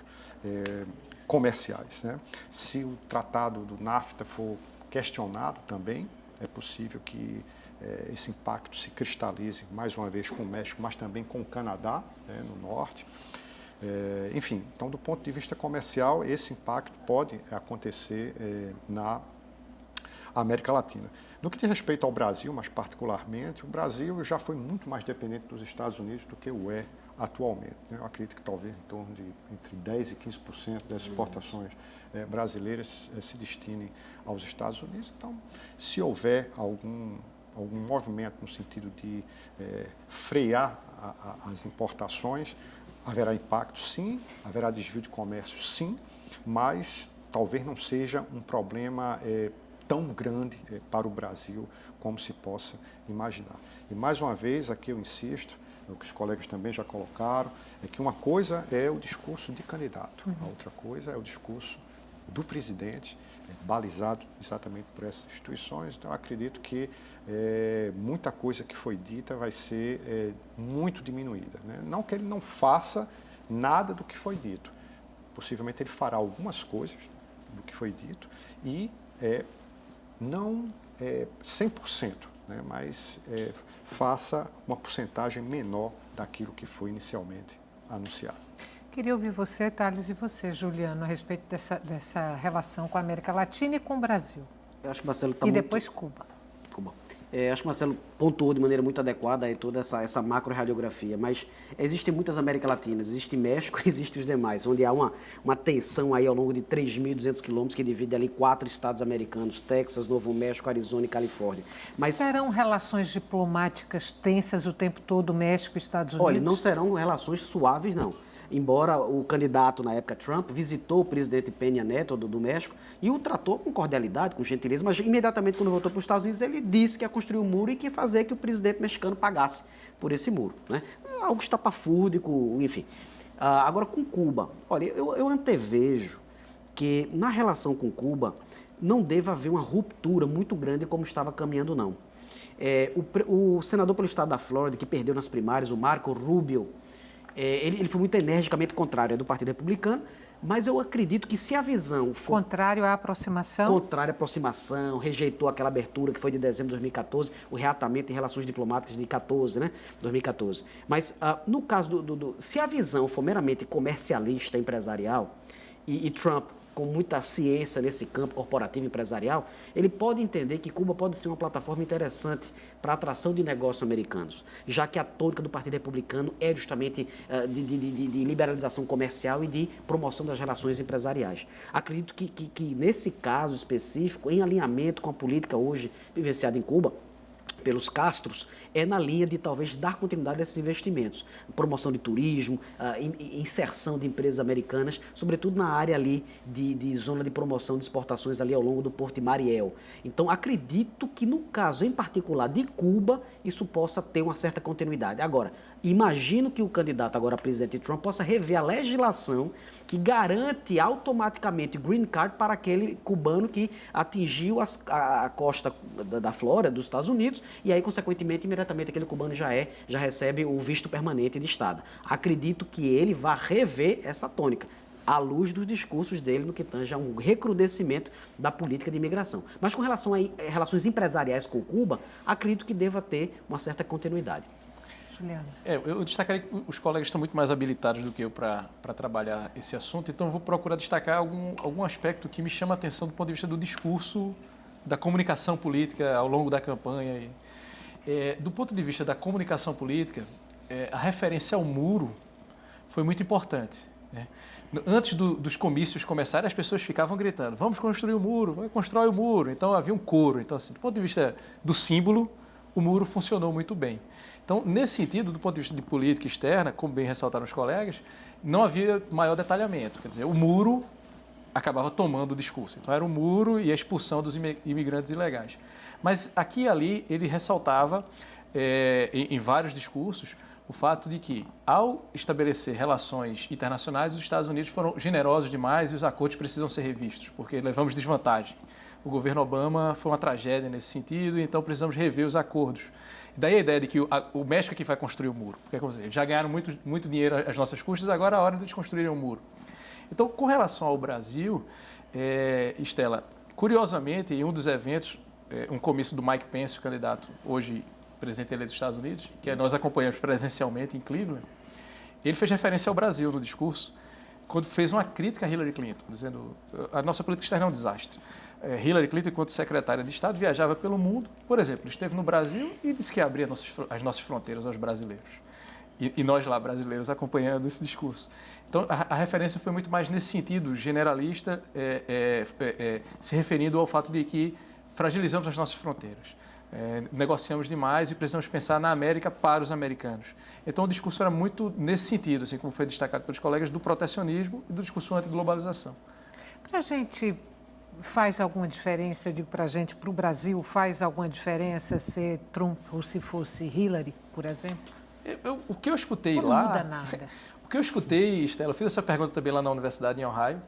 D: comerciais, né? Se o tratado do NAFTA for questionado também, é possível que esse impacto se cristalize mais uma vez com o México, mas também com o Canadá, né, no norte. Enfim, então do ponto de vista comercial, esse impacto pode acontecer na América Latina. No que diz respeito ao Brasil, mais particularmente, o Brasil já foi muito mais dependente dos Estados Unidos do que o é atualmente, né? Eu acredito que talvez em torno de entre 10% e 15% das exportações brasileiras se destinem aos Estados Unidos. Então, se houver algum movimento no sentido de frear as importações, haverá impacto, sim, haverá desvio de comércio, sim, mas talvez não seja um problema tão grande para o Brasil como se possa imaginar. E mais uma vez, aqui eu insisto, o que os colegas também já colocaram, é que uma coisa é o discurso de candidato, a outra coisa é o discurso do presidente, balizado exatamente por essas instituições. Então, eu acredito que muita coisa que foi dita vai ser muito diminuída, né? Não que ele não faça nada do que foi dito. Possivelmente ele fará algumas coisas do que foi dito e não 100%, né? Mas faça uma porcentagem menor daquilo que foi inicialmente anunciado.
A: Queria ouvir você, Thales, e você, Juliano, a respeito dessa relação com a América Latina e com o Brasil.
C: Eu acho que o Marcelo está
A: depois Cuba.
C: Acho que o Marcelo pontuou de maneira muito adequada aí toda essa macro-radiografia, mas existem muitas Américas Latinas, existe México e existe os demais, onde há uma tensão aí ao longo de 3.200 quilômetros que divide ali 4 estados americanos, Texas, Novo México, Arizona e Califórnia. Mas
A: serão relações diplomáticas tensas o tempo todo, México e Estados Unidos?
C: Olha, não serão relações suaves, não. Embora o candidato, na época, Trump, visitou o presidente Peña Nieto do México e o tratou com cordialidade, com gentileza, mas imediatamente quando voltou para os Estados Unidos, ele disse que ia construir um muro e que ia fazer que o presidente mexicano pagasse por esse muro, né? Algo estapafúrdico, enfim. Agora, com Cuba, olha, eu antevejo que na relação com Cuba não deva haver uma ruptura muito grande como estava caminhando, não. O senador pelo estado da Flórida, que perdeu nas primárias, o Marco Rubio, ele foi muito energicamente contrário do Partido Republicano, mas eu acredito que se a visão for...
A: Contrário à aproximação?
C: Contrário à aproximação, rejeitou aquela abertura que foi de dezembro de 2014, o reatamento em relações diplomáticas de 2014. Mas no caso se a visão for meramente comercialista, empresarial, e Trump com muita ciência nesse campo corporativo empresarial, ele pode entender que Cuba pode ser uma plataforma interessante para a atração de negócios americanos, já que a tônica do Partido Republicano é justamente de liberalização comercial e de promoção das relações empresariais. Acredito que nesse caso específico, em alinhamento com a política hoje vivenciada em Cuba, pelos Castros, é na linha de talvez dar continuidade a esses investimentos. Promoção de turismo, inserção de empresas americanas, sobretudo na área ali de zona de promoção de exportações ali ao longo do Porto de Mariel. Então, acredito que no caso em particular de Cuba, isso possa ter uma certa continuidade. Agora, imagino que o candidato agora a presidente Trump possa rever a legislação que garante automaticamente green card para aquele cubano que atingiu a costa da Flórida, dos Estados Unidos, e aí, consequentemente, imediatamente aquele cubano já recebe o visto permanente de estada. Acredito que ele vai rever essa tônica, à luz dos discursos dele no que tange a um recrudescimento da política de imigração. Mas com relação a relações empresariais com Cuba, acredito que deva ter uma certa continuidade.
A: Juliano.
B: Eu destacaria que os colegas estão muito mais habilitados do que eu para trabalhar esse assunto, então eu vou procurar destacar algum aspecto que me chama a atenção do ponto de vista do discurso, da comunicação política ao longo da campanha. Do ponto de vista da comunicação política, a referência ao muro foi muito importante, né? Antes dos comícios começarem, as pessoas ficavam gritando: vamos construir o muro, vamos constrói o muro. Então havia um coro. Então, assim, do ponto de vista do símbolo, o muro funcionou muito bem. Então, nesse sentido, do ponto de vista de política externa, como bem ressaltaram os colegas, não havia maior detalhamento. Quer dizer, o muro acabava tomando o discurso. Então, era o muro e a expulsão dos imigrantes ilegais. Mas aqui e ali ele ressaltava, em vários discursos, o fato de que, ao estabelecer relações internacionais, os Estados Unidos foram generosos demais e os acordos precisam ser revistos, porque levamos desvantagem. O governo Obama foi uma tragédia nesse sentido, então precisamos rever os acordos. Daí a ideia de que o México é que vai construir o muro, porque como eles já ganharam muito dinheiro às nossas custas, agora é a hora de eles construírem o muro. Então, com relação ao Brasil, Estela, curiosamente, em um dos eventos, um comício do Mike Pence, o candidato hoje presidente eleito dos Estados Unidos, que nós acompanhamos presencialmente em Cleveland, ele fez referência ao Brasil no discurso, quando fez uma crítica a Hillary Clinton, dizendo a nossa política externa é um desastre. Hillary Clinton, enquanto secretária de Estado, viajava pelo mundo, por exemplo, esteve no Brasil e disse que abria as nossas fronteiras aos brasileiros. E nós lá, brasileiros, acompanhando esse discurso. Então, a referência foi muito mais nesse sentido, generalista, se referindo ao fato de que fragilizamos as nossas fronteiras. Negociamos demais e precisamos pensar na América para os americanos. Então, o discurso era muito nesse sentido, assim como foi destacado pelos colegas, do protecionismo e do discurso anti-globalização.
A: Para a gente, faz alguma diferença, eu digo para a gente, para o Brasil, faz alguma diferença ser Trump ou se fosse Hillary, por exemplo?
B: O que eu escutei
A: não
B: lá...
A: Não muda nada.
B: O que eu escutei, Estela, eu fiz essa pergunta também lá na universidade em Ohio,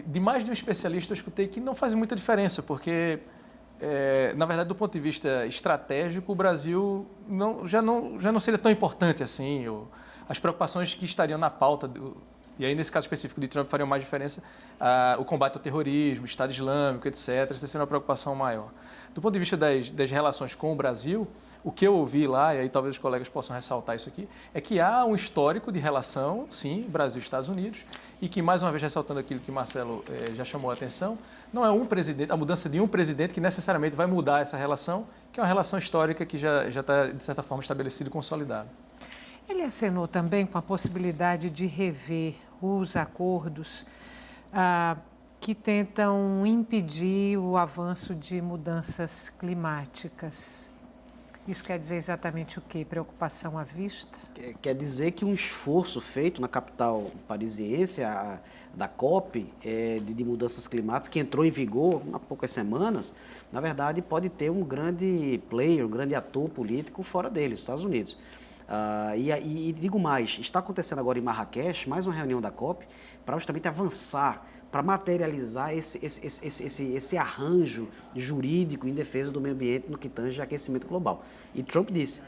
B: de mais de um especialista eu escutei que não faz muita diferença, porque... na verdade, do ponto de vista estratégico, o Brasil já não seria tão importante assim. As preocupações que estariam na pauta, e aí nesse caso específico de Trump fariam mais diferença, o combate ao terrorismo, o Estado Islâmico, etc., essa seria uma preocupação maior. Do ponto de vista das relações com o Brasil, o que eu ouvi lá, e aí talvez os colegas possam ressaltar isso aqui, é que há um histórico de relação, sim, Brasil e Estados Unidos, e que, mais uma vez, ressaltando aquilo que Marcelo já chamou a atenção, não é a mudança de um presidente que necessariamente vai mudar essa relação, que é uma relação histórica que já está, de certa forma, estabelecida e consolidada.
A: Ele acenou também com a possibilidade de rever os acordos que tentam impedir o avanço de mudanças climáticas. Isso quer dizer exatamente o quê? Preocupação à vista?
C: Quer dizer que um esforço feito na capital parisiense, da COP, de mudanças climáticas, que entrou em vigor há poucas semanas, na verdade pode ter um grande player, um grande ator político fora dele, os Estados Unidos. E digo mais, está acontecendo agora em Marrakech mais uma reunião da COP para justamente avançar, para materializar esse arranjo jurídico em defesa do meio ambiente no que tange aquecimento global. E Trump disse,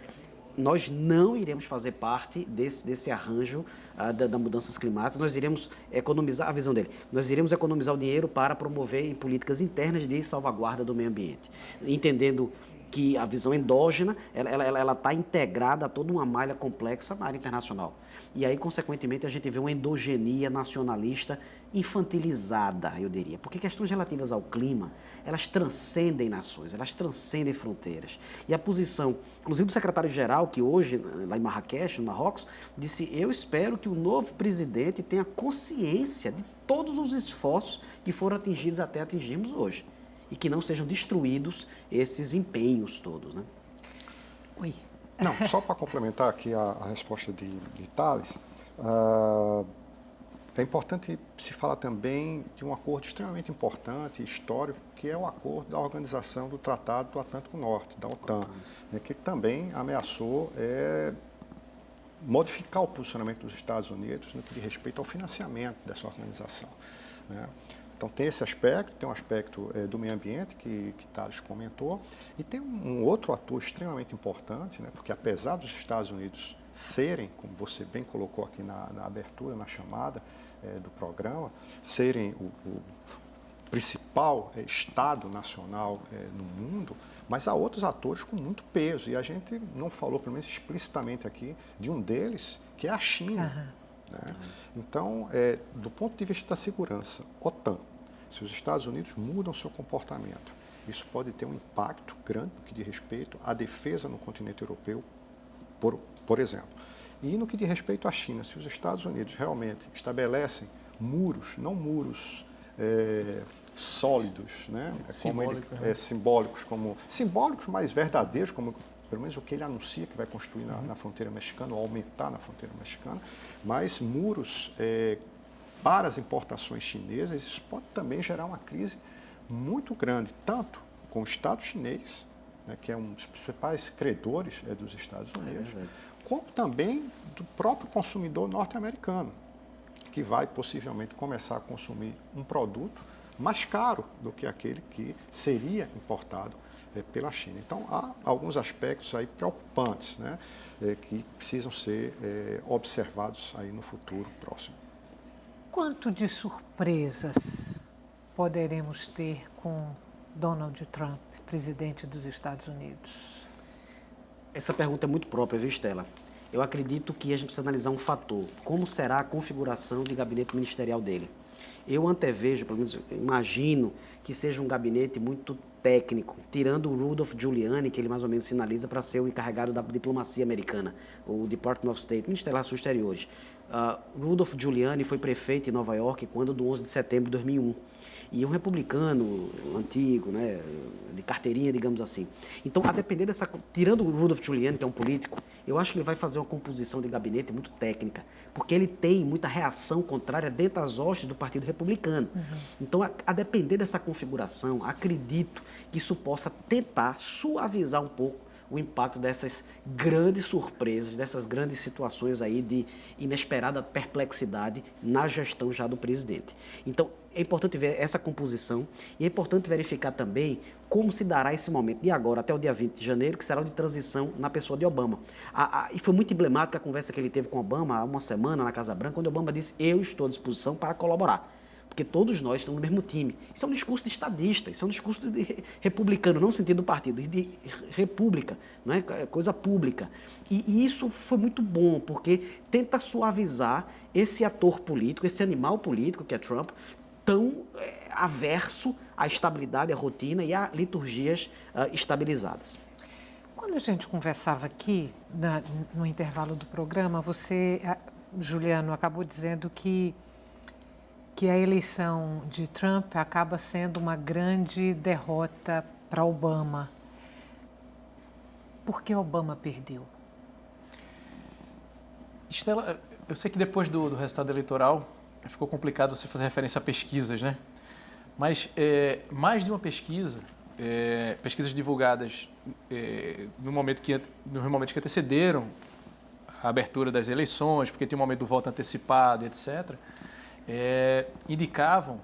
C: nós não iremos fazer parte desse arranjo das mudanças climáticas, nós iremos economizar, a visão dele, nós iremos economizar o dinheiro para promover em políticas internas de salvaguarda do meio ambiente, entendendo que a visão endógena, ela está integrada a toda uma malha complexa na área internacional. E aí, consequentemente, a gente vê uma endogenia nacionalista infantilizada, eu diria. Porque questões relativas ao clima, elas transcendem nações, elas transcendem fronteiras. E a posição, inclusive do secretário-geral, que hoje, lá em Marrakech, no Marrocos, disse, eu espero que o novo presidente tenha consciência de todos os esforços que foram atingidos até atingirmos hoje. E que não sejam destruídos esses empenhos todos, né?
A: Oi.
D: Não, só para complementar aqui a resposta de Thales, é importante se falar também de um acordo extremamente importante, histórico, que é o acordo da Organização do Tratado do Atlântico Norte, da OTAN, né, que também ameaçou modificar o posicionamento dos Estados Unidos no que diz respeito ao financiamento dessa organização, né? Então, tem esse aspecto, tem um aspecto do meio ambiente, que Thales comentou, e tem um outro ator extremamente importante, né, porque apesar dos Estados Unidos serem, como você bem colocou aqui na abertura, na chamada do programa, serem o principal Estado nacional no mundo, mas há outros atores com muito peso, e a gente não falou, pelo menos explicitamente aqui, de um deles, que é a China. Né? Então, do ponto de vista da segurança, OTAN, se os Estados Unidos mudam seu comportamento, isso pode ter um impacto grande no que diz respeito à defesa no continente europeu, por exemplo. E no que diz respeito à China, se os Estados Unidos realmente estabelecem muros, não muros sólidos, né? Simbólicos, mas verdadeiros, como pelo menos o que ele anuncia que vai construir na fronteira mexicana, ou aumentar na fronteira mexicana, mas muros para as importações chinesas, isso pode também gerar uma crise muito grande, tanto com o Estado chinês, né, que é um dos principais credores dos Estados Unidos, como também do próprio consumidor norte-americano, que vai possivelmente começar a consumir um produto mais caro do que aquele que seria importado pela China. Então, há alguns aspectos aí preocupantes, né, que precisam ser observados aí no futuro próximo.
A: Quanto de surpresas poderemos ter com Donald Trump, presidente dos Estados Unidos?
C: Essa pergunta é muito própria, viu, Estela? Eu acredito que a gente precisa analisar um fator. Como será a configuração de gabinete ministerial dele? Eu antevejo, pelo menos imagino, que seja um gabinete muito técnico, tirando o Rudolph Giuliani, que ele mais ou menos sinaliza para ser o encarregado da diplomacia americana, o Department of State, Ministério das Relações Exteriores. Rudolph Giuliani foi prefeito em Nova York quando do 11 de setembro de 2001. E um republicano antigo, né, de carteirinha, digamos assim. Então, a depender dessa... Tirando o Rudolph Giuliani, que é um político, eu acho que ele vai fazer uma composição de gabinete muito técnica, porque ele tem muita reação contrária dentro das hostes do Partido Republicano. Então, a depender dessa configuração, acredito que isso possa tentar suavizar um pouco o impacto dessas grandes surpresas, dessas grandes situações aí de inesperada perplexidade na gestão já do presidente. Então, é importante ver essa composição e é importante verificar também como se dará esse momento de agora até o dia 20 de janeiro, que será o de transição na pessoa de Obama. E foi muito emblemática a conversa que ele teve com Obama há uma semana na Casa Branca, quando Obama disse: eu estou à disposição para colaborar, porque todos nós estamos no mesmo time. Isso é um discurso de estadista, isso é um discurso de republicano, não no sentido do partido, de república, não é? Coisa pública. E isso foi muito bom, porque tenta suavizar esse ator político, esse animal político que é Trump, tão averso à estabilidade, à rotina e a liturgias estabilizadas.
A: Quando a gente conversava aqui, no intervalo do programa, você, Juliano, acabou dizendo que a eleição de Trump acaba sendo uma grande derrota para Obama. Por que Obama perdeu?
B: Estela, eu sei que depois do resultado eleitoral ficou complicado você fazer referência a pesquisas, né? Mas mais de uma pesquisa, pesquisas divulgadas no momento que antecederam a abertura das eleições, porque tem o momento do voto antecipado, etc., indicavam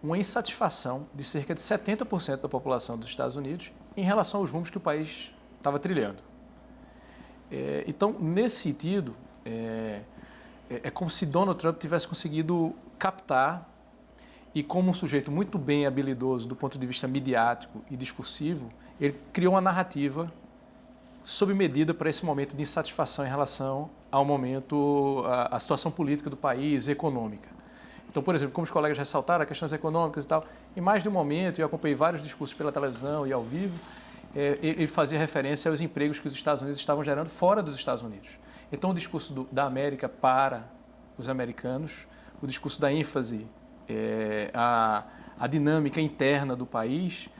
B: uma insatisfação de cerca de 70% da população dos Estados Unidos em relação aos rumos que o país estava trilhando. Então, nesse sentido, é como se Donald Trump tivesse conseguido captar e, como um sujeito muito bem habilidoso do ponto de vista midiático e discursivo, ele criou uma narrativa sob medida para esse momento de insatisfação em relação ao momento, à situação política do país, econômica. Então, por exemplo, como os colegas ressaltaram, as questões econômicas e tal, em mais de um momento, eu acompanhei vários discursos pela televisão e ao vivo, ele fazia referência aos empregos que os Estados Unidos estavam gerando fora dos Estados Unidos. Então, o discurso da América para os americanos, o discurso da ênfase, a dinâmica interna do país,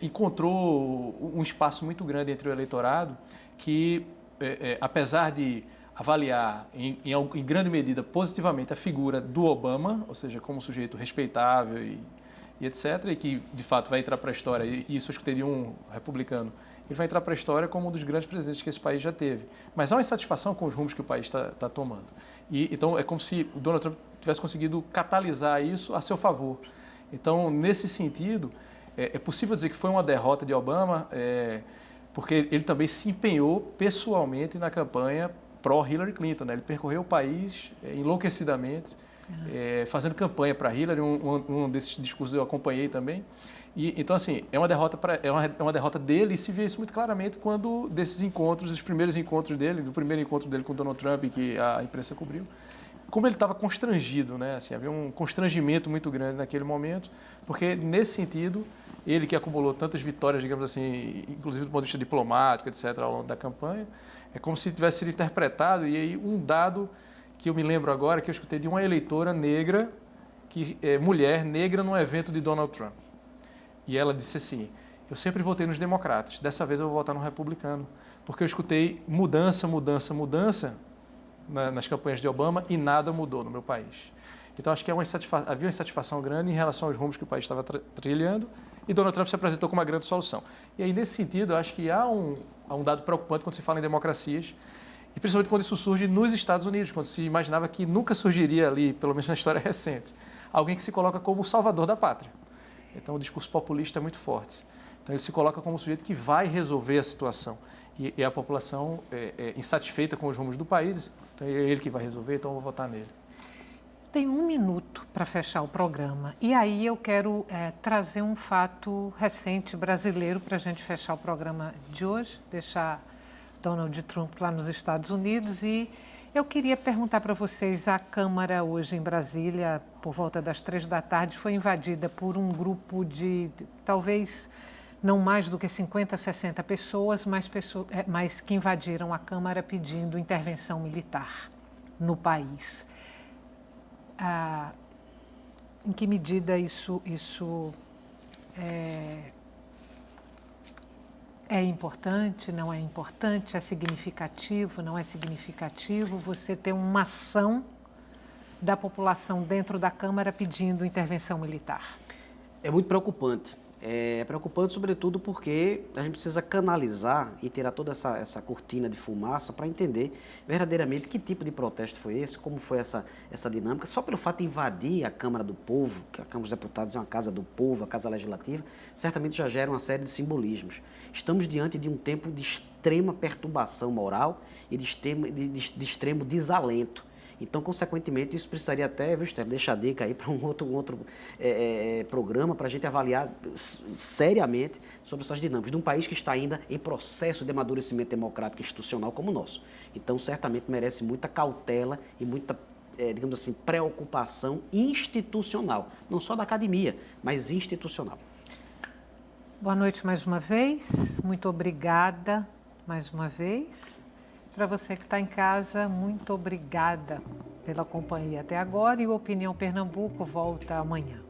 B: encontrou um espaço muito grande entre o eleitorado que, apesar de avaliar em grande medida positivamente a figura do Obama, ou seja, como um sujeito respeitável e etc., e que de fato vai entrar para a história, e isso eu escutei de um republicano, ele vai entrar para a história como um dos grandes presidentes que esse país já teve. Mas há uma insatisfação com os rumos que o país está tomando. Então, é como se o Donald Trump tivesse conseguido catalisar isso a seu favor. Então, nesse sentido, é possível dizer que foi uma derrota de Obama, porque ele também se empenhou pessoalmente na campanha pró-Hillary Clinton, né? Ele percorreu o país enlouquecidamente, fazendo campanha para Hillary, um desses discursos eu acompanhei também. Então, assim, é uma derrota dele, e se vê isso muito claramente quando desses encontros, os primeiros encontros dele, do primeiro encontro dele com Donald Trump, que a imprensa cobriu, como ele estava constrangido, né? Assim, havia um constrangimento muito grande naquele momento, porque, nesse sentido, ele que acumulou tantas vitórias, digamos assim, inclusive do ponto de vista diplomático, etc., ao longo da campanha, é como se tivesse sido interpretado. E aí um dado que eu me lembro agora, que eu escutei de uma eleitora negra, mulher negra, num evento de Donald Trump. E ela disse assim: eu sempre votei nos democratas, dessa vez eu vou votar no republicano, porque eu escutei mudança, mudança, mudança nas campanhas de Obama e nada mudou no meu país. Então, acho que havia uma insatisfação grande em relação aos rumos que o país estava trilhando e Donald Trump se apresentou como uma grande solução. E aí, nesse sentido, eu acho que há um dado preocupante quando se fala em democracias, e principalmente quando isso surge nos Estados Unidos, quando se imaginava que nunca surgiria ali, pelo menos na história recente, alguém que se coloca como o salvador da pátria. Então, o discurso populista é muito forte. Então, ele se coloca como um sujeito que vai resolver a situação. E a população é insatisfeita com os rumos do país, então é ele que vai resolver, então eu vou votar nele.
A: Tem 1 minuto para fechar o programa. E aí eu quero trazer um fato recente brasileiro para a gente fechar o programa de hoje, deixar Donald Trump lá nos Estados Unidos. E eu queria perguntar para vocês, a Câmara hoje em Brasília, por volta das 3 da tarde, foi invadida por um grupo de, talvez, não mais do que 50, 60 pessoas, mas que invadiram a Câmara pedindo intervenção militar no país. Em que medida isso é importante, não é importante, é significativo, não é significativo? Você ter uma ação da população dentro da Câmara pedindo intervenção militar.
C: É muito preocupante. É preocupante, sobretudo, porque a gente precisa canalizar e tirar toda essa cortina de fumaça para entender verdadeiramente que tipo de protesto foi esse, como foi essa dinâmica. Só pelo fato de invadir a Câmara do Povo, que a Câmara dos Deputados é uma casa do povo, a casa legislativa, certamente já gera uma série de simbolismos. Estamos diante de um tempo de extrema perturbação moral e de extremo desalento. Então, consequentemente, isso precisaria até, viu, Steph, deixar a dica aí para um outro programa para a gente avaliar seriamente sobre essas dinâmicas de um país que está ainda em processo de amadurecimento democrático e institucional como o nosso. Então, certamente merece muita cautela e muita, digamos assim, preocupação institucional, não só da academia, mas institucional.
A: Boa noite mais uma vez, muito obrigada mais uma vez. Para você que está em casa, muito obrigada pela companhia até agora, e o Opinião Pernambuco volta amanhã.